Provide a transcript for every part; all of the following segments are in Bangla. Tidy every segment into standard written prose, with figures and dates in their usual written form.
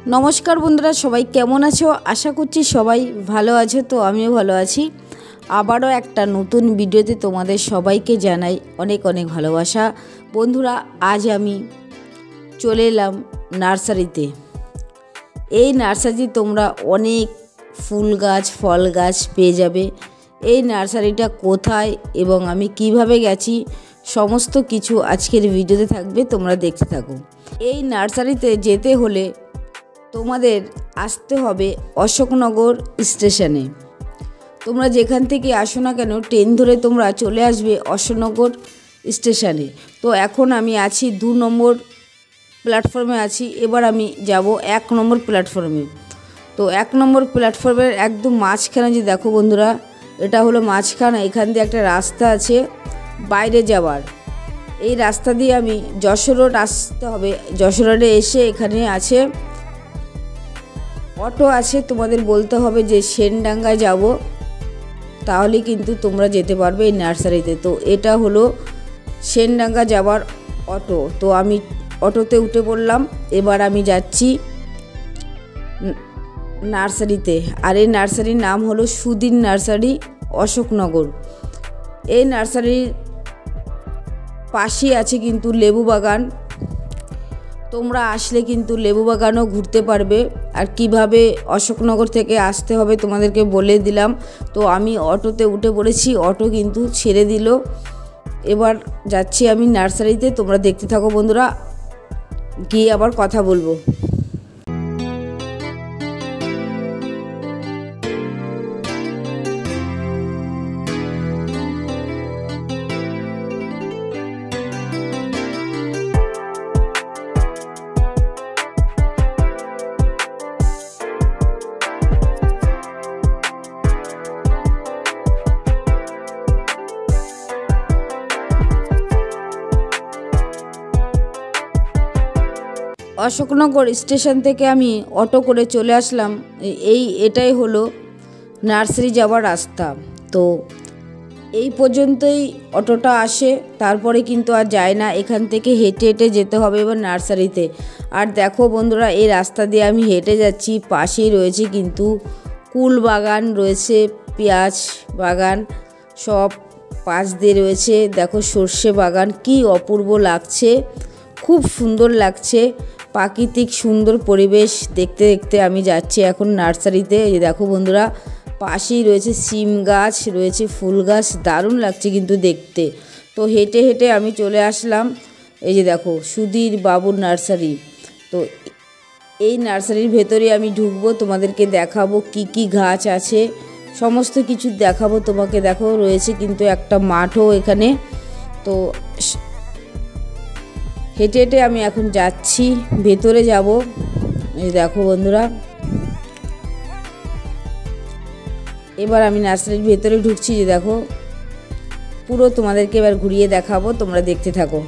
নমস্কার বন্ধুরা, সবাই কেমন আছো? আশা করছি সবাই ভালো আছো। তো আমিও ভালো আছি। আবারও একটা নতুন ভিডিওতে তোমাদের সবাইকে জানাই অনেক অনেক ভালোবাসা। বন্ধুরা, আজ আমি চলে এলাম নার্সারিতে। এই নার্সারি তোমরা অনেক ফুল গাছ, ফল গাছ পেয়ে যাবে। এই নার্সারিটা কোথায় এবং আমি কিভাবে গেছি সমস্ত কিছু আজকের ভিডিওতে থাকবে, তোমরা দেখতে থাকো। এই নার্সারিতে যেতে হলে তোমাদের আসতে হবে অশোকনগর স্টেশনে। তোমরা যেখান থেকে আসো না কেন, ট্রেন ধরে তোমরা চলে আসবে অশোকনগর স্টেশনে। তো এখন আমি আছি 2 নম্বর প্ল্যাটফর্মে আছি। এবার আমি যাব 1 নম্বর প্ল্যাটফর্মে। তো 1 নম্বর প্ল্যাটফর্মের একদম মাঝখানে যে দেখো বন্ধুরা, এটা হলো মাঝখানে। এখান দিয়ে একটা রাস্তা আছে বাইরে যাওয়ার। এই রাস্তা দিয়ে আমি যশোর রোড আসতে হবে। যশোর রোডে এসে এখানে আছে অটো আছে, তোমাদের বলতে হবে যে সেনডাঙ্গায় যাব, তাহলে কিন্তু তোমরা যেতে পারবে এই নার্সারিতে। তো এটা হলো সেনডাঙ্গা যাওয়ার অটো। তো আমি অটোতে উঠে পড়লাম। এবার আমি যাচ্ছি নার্সারিতে। আর এই নার্সারির নাম হলো সুধীর নার্সারি, অশোকনগর। এই নার্সারির পাশেই আছে কিন্তু লেবু বাগান। তোমরা আসলে কিন্তু লেবু বাগানও ঘুরতে পারবে। আর কিভাবে অশোকনগর থেকে আসতে হবে তোমাদেরকে বলে দিলাম। তো আমি অটোতে উঠে পড়েছি, অটো কিন্তু ছেড়ে দিল। এবার যাচ্ছি আমি নার্সারিতে। তোমরা দেখতে থাকো বন্ধুরা, গিয়ে আবার কথা বলবো। অশোকনগর স্টেশন থেকে আমি অটো করে চলে আসলাম। এটাই হলো নার্সারি যাওয়ার রাস্তা। তো এই পর্যন্তই অটোটা আসে, তারপরে কিন্তু আর যায় না। এখান থেকে হেঁটে হেঁটে যেতে হবে এবার নার্সারিতে। আর দেখো বন্ধুরা, এই রাস্তা দিয়ে আমি হেঁটে যাচ্ছি। পাশেই রয়েছে কিন্তু কুল বাগান রয়েছে, পেঁয়াজ বাগান, সব পাশ দিয়ে রয়েছে। দেখো সর্ষে বাগান, কি অপূর্ব লাগছে, খুব সুন্দর লাগছে। প্রাকৃতিক সুন্দর পরিবেশ দেখতে দেখতে আমি যাচ্ছি এখন নার্সারিতে। এই দেখো বন্ধুরা, পাশেই রয়েছে সিম গাছ, রয়েছে ফুল গাছ, দারুণ লাগছে কিন্তু দেখতে। তো হেঁটে হেঁটে আমি চলে আসলাম। এই যে দেখো সুধীর বাবুর নার্সারি। তো এই নার্সারির ভেতরে আমি ঢুকবো, তোমাদেরকে দেখাবো কি কি গাছ আছে, সমস্ত কিছু দেখাবো তোমাকে। দেখো রয়েছে কিন্তু একটা মাঠও এখানে। তো হেঁটে হেঁটে আমি এখন যাচ্ছি, ভেতরে যাব। এই দেখো বন্ধুরা, এবার আমি নার্সারির ভেতরে ঢুকছি। যে দেখো, পুরো তোমাদেরকে এবার ঘুরিয়ে দেখাবো, তোমরা দেখতে থাকো।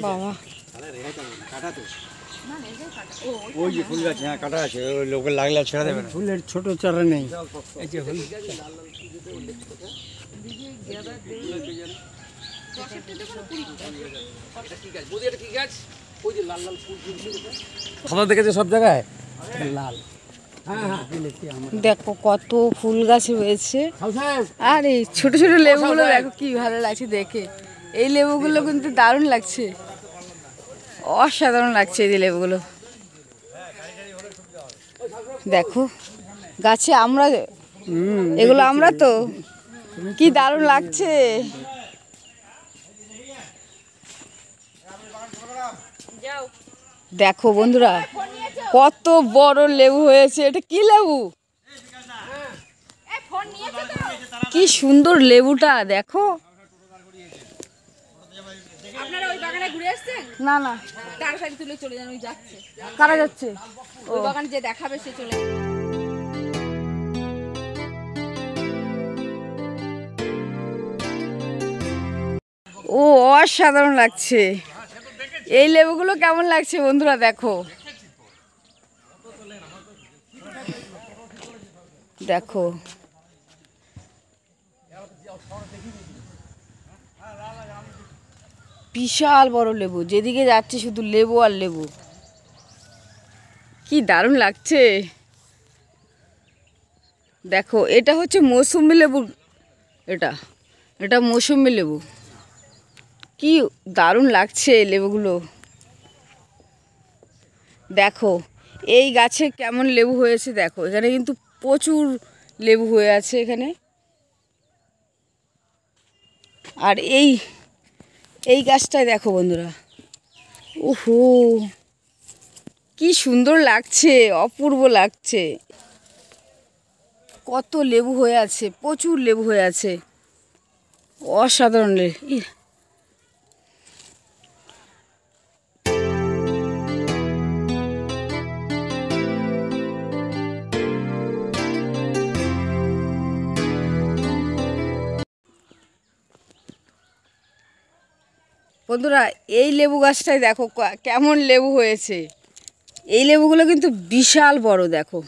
বাবা, ওই যে ফুল গাছ, হ্যাঁ কাটা আছে, ওই লোকের লাগলে ছেড়ে দেবে না। ফুলের ছোট চারা নেই। এই যে ফুল খাবার দেখেছে সব জায়গায় লাল। দেখো কত ফুল গাছ রয়েছে। আর এই ছোট ছোট লেবুগুলো দেখো কি ভালো লাগছে দেখে। এই লেবুগুলো কিন্তু দারুণ লাগছে, অসাধারণ লাগছে এই লেবুগুলো। দেখো গাছে আমরা, এগুলো আমরা তো, কি দারুণ লাগছে। দেখো বন্ধুরা, কত বড় লেবু হয়েছে। এটা কি লেবু? কি সুন্দর লেবুটা দেখো। আপনারা ওই বাগানে ঘুরে আসছেন? না না, তাড়াতাড়ি তুলে চলে যান, ওই যাচ্ছে। কারা যাচ্ছে? ওই বাগান যে দেখাবে সে চলে যাবে। ও অসাধারণ লাগছে। এই লেবুগুলো কেমন লাগছে বন্ধুরা দেখো। দেখো বিশাল বড় লেবু, যেদিকে যাচ্ছে শুধু লেবু আর লেবু। কি দারুণ লাগছে। দেখো এটা হচ্ছে মৌসুমি লেবু, এটা এটা মৌসুমি লেবু। কি দারুণ লাগছে লেবুগুলো। দেখো এই গাছে কেমন লেবু হয়েছে, দেখো এখানে কিন্তু প্রচুর লেবু হয়ে আছে এখানে। আর এই গাছটায় দেখো বন্ধুরা, ওহো কি সুন্দর লাগছে, অপূর্ব লাগছে। কত লেবু হয়ে আছে, প্রচুর লেবু হয়ে আছে, অসাধারণ লেবু। বন্ধুরা এই লেবু গাছটায় দেখো কেমন লেবু হয়েছে। এই লেবুগুলো কিন্তু বিশাল বড়, দেখো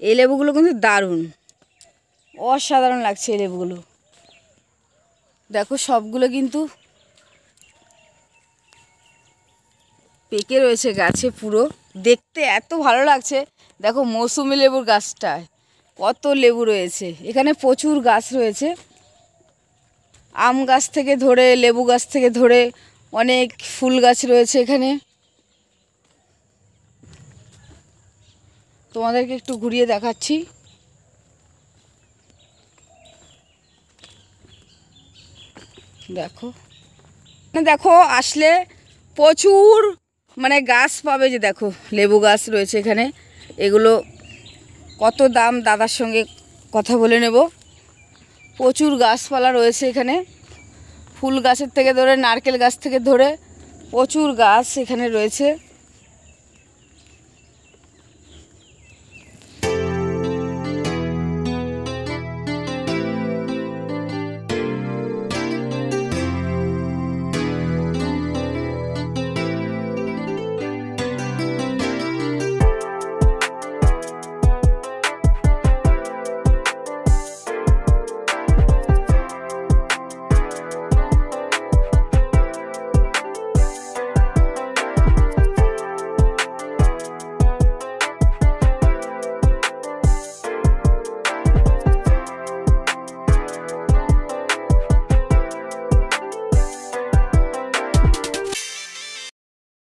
এই লেবুগুলো কিন্তু দারুণ, অসাধারণ লাগছে এই লেবুগুলো। দেখো সবগুলো কিন্তু পেকে রয়েছে গাছে, পুরো দেখতে এত ভালো লাগছে। দেখো মৌসুমি লেবুর গাছটায় কত লেবু রয়েছে, এখানে প্রচুর গাছ রয়েছে। আম গাছ থেকে ধরে, লেবু গাছ থেকে ধরে অনেক ফুল গাছ রয়েছে এখানে। তোমাদেরকে একটু ঘুরিয়ে দেখাচ্ছি। দেখো দেখো আসলে প্রচুর মানে গাছ পাবে, যে দেখো লেবু গাছ রয়েছে এখানে। এগুলো কত দাম দাদার সঙ্গে কথা বলে নেব। প্রচুর গাছপালা রয়েছে এখানে, ফুল গাছের থেকে ধরে, নারকেল গাছ থেকে ধরে প্রচুর গাছ এখানে রয়েছে।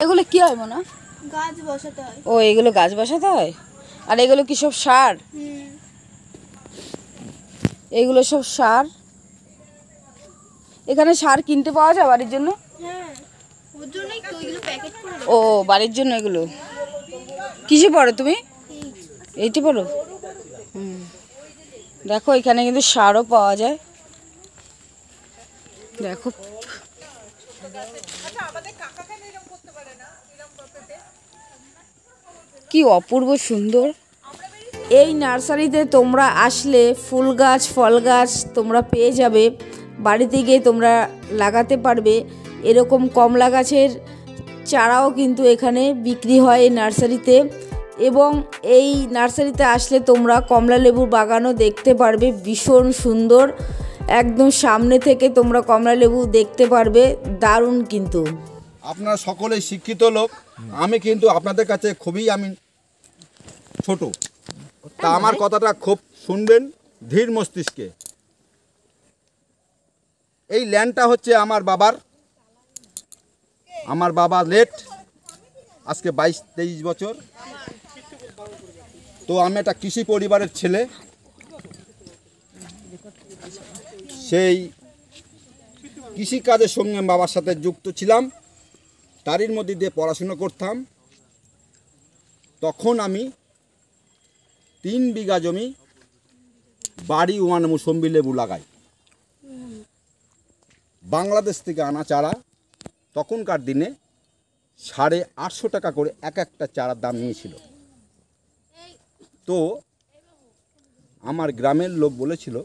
এগুলো কি হয় মনে? গাছ বসাতে হয়। ও এগুলো গাছ বসাতে হয়। আর এগুলো কি সব সার? এগুলো সব সার। এখানে সার কিনতে পাওয়া যায় বাড়ির জন্য? হ্যাঁ, ওর জন্যই তো এগুলো প্যাকেট করে। ও বাড়ির জন্য এগুলো। কিসে পড়ো তুমি? এইটি পড়ো। দেখো এখানে কিন্তু সারও পাওয়া যায়। দেখো কি অপূর্ব সুন্দর। এই নার্সারিতে তোমরা আসলে ফুল গাছ, ফল গাছ তোমরা পেয়ে যাবে। বাড়িতে গিয়ে তোমরা লাগাতে পারবে। এরকম কমলা গাছের চারাও কিন্তু এখানে বিক্রি হয় এই নার্সারিতে। এবং এই নার্সারিতে আসলে তোমরা কমলা লেবুর বাগানও দেখতে পারবে, ভীষণ সুন্দর। একদম সামনে থেকে তোমরা কমলা লেবু দেখতে পারবে, দারুণ। কিন্তু আপনারা সকলেই শিক্ষিত লোক, আমি কিন্তু আপনাদের কাছে খুবই ছোট, তা আমার কথাটা খুব শুনবেন ধীর মস্তিষ্কে। এই ল্যান্ডটা হচ্ছে আমার বাবা লেট, আজকে 22-23 বছর। তো আমি একটা কৃষি পরিবারের ছেলে। সেই কৃষিকাজের সঙ্গে বাবার সাথে যুক্ত ছিলাম, তারই মধ্যে দিয়ে পড়াশুনো করতাম। তখন আমি 3 বিঘা জমি বাড়ি মৌসুম্বি লেবু লাগাই। বাংলাদেশ থেকে আনা চারা, তখনকার দিনে 850 টাকা করে এক একটা চারার দাম নিয়েছিল। তো আমার গ্রামের লোক বলেছিল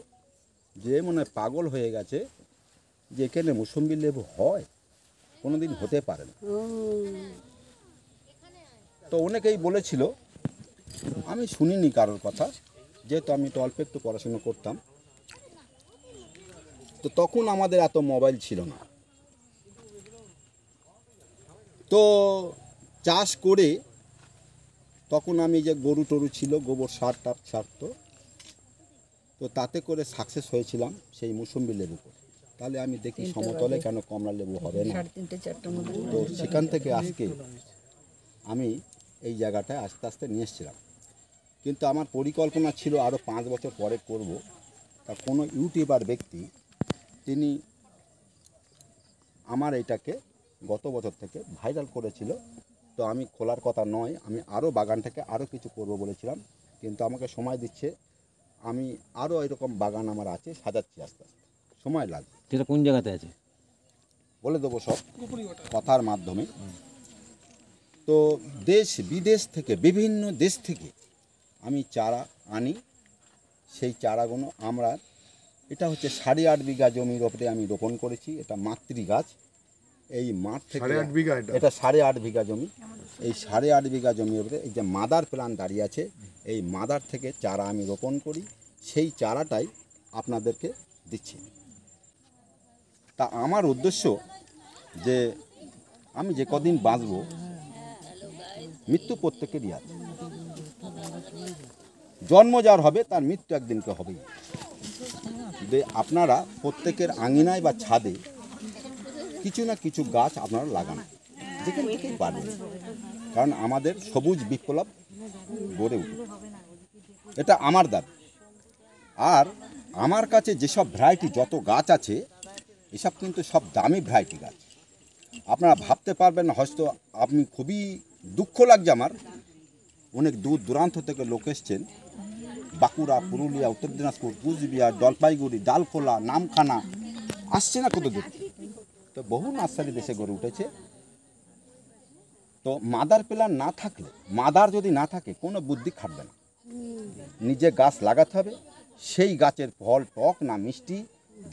যে মনে হয় পাগল হয়ে গেছে, যে এখানে মৌসুম্বি লেবু হয়, কোনোদিন হতে পারে না। তো অনেকেই বলেছিল, আমি শুনিনি কারোর কথা, যেহেতু আমি তো অল্প একটু পড়াশুনো করতাম। তো তখন আমাদের এত মোবাইল ছিল না। তো চাষ করে তখন আমি যে গরু টরু ছিল, গোবর সার টার ছাড়তো, তো তাতে করে সাকসেস হয়েছিলাম সেই মুসম্বি লেবু করে। তাহলে আমি দেখি সমতলে কেন কমলা লেবু হবে না। তো সেখান থেকে আজকে আমি এই জায়গাটায় আস্তে আস্তে নিয়ে এসেছিলাম। কিন্তু আমার পরিকল্পনা ছিল আরও 5 বছর পরে করব। তা কোনো ইউটিউবার ব্যক্তি তিনি আমার এইটাকে গত বছর থেকে ভাইরাল করেছিল। তো আমি খোলার কথা নয়, আমি আরও বাগানটাকে আরও কিছু করব বলেছিলাম, কিন্তু আমাকে সময় দিচ্ছে। আমি আরও এরকম বাগান আমার আছে, সাজাচ্ছি আস্তে আস্তে, সময় লাগবে। সেটা কোন জায়গাতে আছে বলে দেবো সব কথার মাধ্যমে। তো দেশ বিদেশ থেকে, বিভিন্ন দেশ থেকে আমি চারা আনি। সেই চারাগুলো আমরা, এটা হচ্ছে 8.5 বিঘা জমির ওপরে আমি রোপণ করেছি। এটা মাতৃ গাছ। এই মাঠ থেকে 8.5 বিঘা, এটা 8.5 বিঘা জমি। এই 8.5 বিঘা জমির ওপরে এই যে মাদার প্ল্যান্ট দাঁড়িয়ে আছে, এই মাদার থেকে চারা আমি রোপণ করি। সেই চারাটাই আপনাদেরকে দিচ্ছি। তা আমার উদ্দেশ্য যে আমি যে কদিন বাঁচব, মৃত্যু প্রত্যেকেরই আছে। জন্ম যার হবে তার মৃত্যু একদিনকে হবেই। যে আপনারা প্রত্যেকের আঙিনায় বা ছাদে কিছু না কিছু গাছ আপনারা লাগান, যেখান থেকেই পারবেন। কারণ আমাদের সবুজ বিপ্লব গড়ে উঠবে, এটা আমার দাবি। আর আমার কাছে যেসব ভ্যারাইটি যত গাছ আছে, এসব কিন্তু সব দামি ভ্যারাইটি গাছ। আপনারা ভাবতে পারবেন না, হয়তো আপনি খুবই দুঃখ লাগছে আমার, অনেক দূর দূরান্ত থেকে লোক এসছেন, বাঁকুড়া, পুরুলিয়া, উত্তর দিনাজপুর, কুচবিহার, জলপাইগুড়ি, ডালখোলা, নামখানা, আসছে না কত দূর। তো বহু নার্সারি দেশে গড়ে উঠেছে। তো মাদার প্ল্যান্ট না থাকলে, মাদার যদি না থাকে, কোনো বুদ্ধি খাটবে না। নিজে গাছ লাগাতে হবে। সেই গাছের ফল টক না মিষ্টি,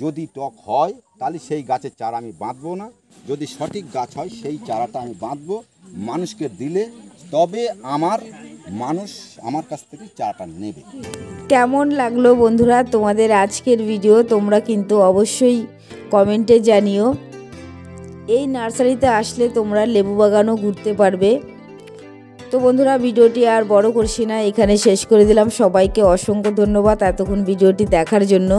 যদি টক হয় তাহলে সেই গাছের চারা আমি বাঁধবো না। যদি সঠিক গাছ হয় সেই চারাটা আমি বাঁধবো, মানুষকে দিলে তবে মানুষ আমার কাছ থেকে চারাটা নেবে। কেমন লাগলো বন্ধুরা তোমাদের আজকের ভিডিও? তোমরা কিন্তু অবশ্যই কমেন্টে জানিও। এই নার্সারিতে আসলে তোমরা লেবু বাগানও ঘুরতে পারবে। তো বন্ধুরা, ভিডিওটি আর বড় করছি না, এখানে শেষ করে দিলাম। সবাইকে অসংখ্য ধন্যবাদ এতক্ষণ ভিডিওটি দেখার জন্য।